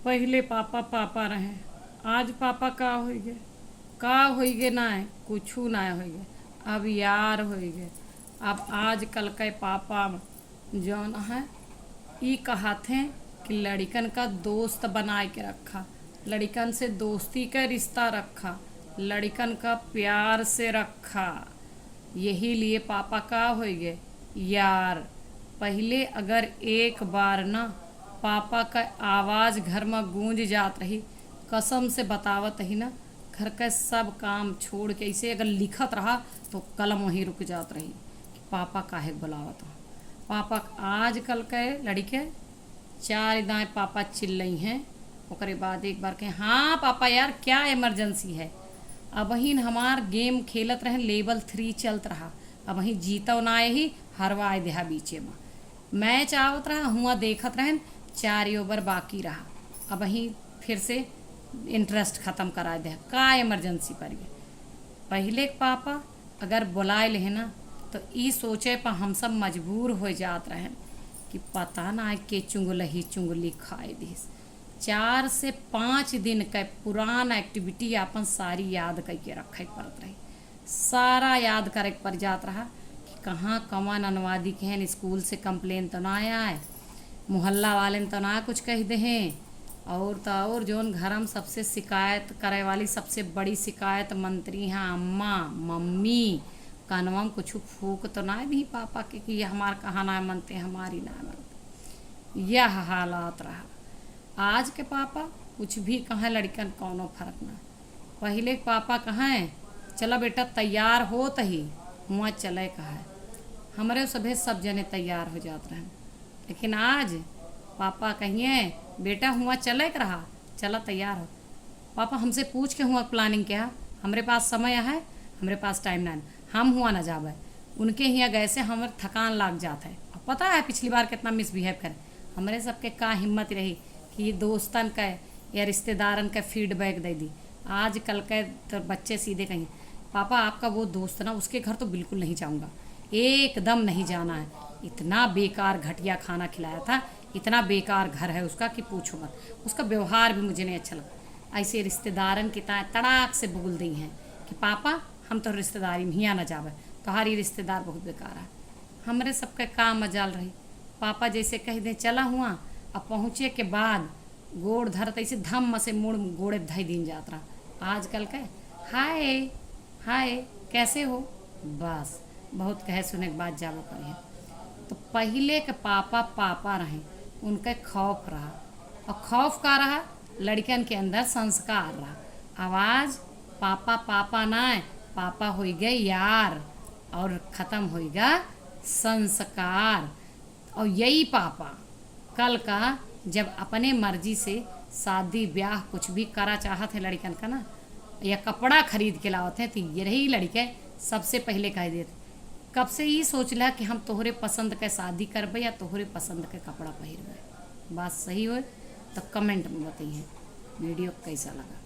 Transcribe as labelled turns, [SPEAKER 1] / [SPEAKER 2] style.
[SPEAKER 1] पहले पापा पापा रहे, आज पापा का होई गे ना है, कुछ ना होई गे, अब यार होई गे। अब आज कल के पापा जौन है ई कहते कि लड़कन का दोस्त बनाए के रखा, लड़कन से दोस्ती का रिश्ता रखा, लड़कन का प्यार से रखा। यही लिए पापा का होई गे यार। पहले अगर एक बार ना पापा का आवाज़ घर में गूंज जात रही, कसम से बतावत ही ना, घर का सब काम छोड़ के ऐसे अगर लिखत रहा तो कलम वहीं रुक जात रही कि पापा काहे बुलावत हो। पापा आजकल के लड़के चार दाएँ पापा चिल्लई हैं, ओकरे बाद एक बार कहें हाँ पापा यार क्या इमरजेंसी है। अब वहीं हमार गेम खेलत रहे, लेवल 3 चलत रहा, अब वहीं जीता ना ही हरवाए देहा बीचे में। मैच आवत रहा हुआ देखत रहन, 4 ओवर बाकी रहा, अब वहीं फिर से इंटरेस्ट ख़त्म करा दे का इमरजेंसी पर गए। पहले पापा अगर बुलाए ले ना तो ई सोचे पर हम सब मजबूर हो जात रहे कि पता ना के चुंगलही चुंगली खाए दिस। 4 से 5 दिन का पुरान एक्टिविटी अपन सारी याद करके रखे पड़त रही, सारा याद करे पर जात रहा कि कहाँ कौन अनुवादी के हैं, स्कूल से कंप्लेन तो ना आए, मोहल्ला वाले ने तो ना कुछ कह दे हैं, और तो और जोन घर में सबसे शिकायत करे वाली सबसे बड़ी शिकायत मंत्री हैं अम्मा मम्मी, कानवा में कुछ फूक तो ना भी पापा के कि ये हमार कहाँ ना मनते हमारी ना मनते। यह हालात रहा। आज के पापा कुछ भी कहाँ लड़कन कौनो फर्क ना। पहले पापा कहाँ चला बेटा तैयार हो तही हुआ चले कहा, हमारे सभे सब जने तैयार हो जाते रहे। लेकिन आज पापा कहिए बेटा हुआ चले के रहा, चला तैयार हो। पापा हमसे पूछ के हुआ प्लानिंग क्या, हमरे पास समय है, हमरे पास टाइम ना, हम हुआ ना जावे, उनके यहाँ गए से हमारे थकान लाग जाता है। अब पता है पिछली बार कितना मिसबिहेव करे, हमारे सबके का हिम्मत रही कि दोस्तन का या रिश्तेदारन का फीडबैक दे दी। आज कल के तो बच्चे सीधे कहीं पापा आपका वो दोस्त ना उसके घर तो बिल्कुल नहीं जाऊँगा, एकदम नहीं जाना है, इतना बेकार घटिया खाना खिलाया था, इतना बेकार घर है उसका कि पूछो मत, उसका व्यवहार भी मुझे नहीं अच्छा लगा। ऐसे रिश्तेदारन की तड़ाक से बोल दी हैं कि पापा हम तो रिश्तेदारी में ही आना जावे, तुम्हारी रिश्तेदार बहुत बेकार है। हमारे सबका काम मजाल रही, पापा जैसे कह दें चला हुआ, अब पहुँचे के बाद गोड़ धरत ऐसे धम से मुड़ गोड़े धई दिन जात रहा। आजकल के हाय हाय कैसे हो, बस बहुत कहे सुने के बाद जावो करे। तो पहले के पापा पापा रहे, उनका खौफ रहा, और खौफ का रहा लड़कन के अंदर संस्कार रहा। आवाज़ पापा पापा ना पापा हो गए यार, और ख़त्म होएगा संस्कार। और यही पापा कल का जब अपने मर्जी से शादी ब्याह कुछ भी करा चाहत है लड़कन का ना, या कपड़ा खरीद के लावत है, तो यही लड़के सबसे पहले कह देते कब से ये सोच ला कि हम तोहरे पसंद के शादी करबे या तोहरे पसंद के कपड़ा पहिरबे। बात सही हो तो कमेंट में बताइए वीडियो कैसा लगा।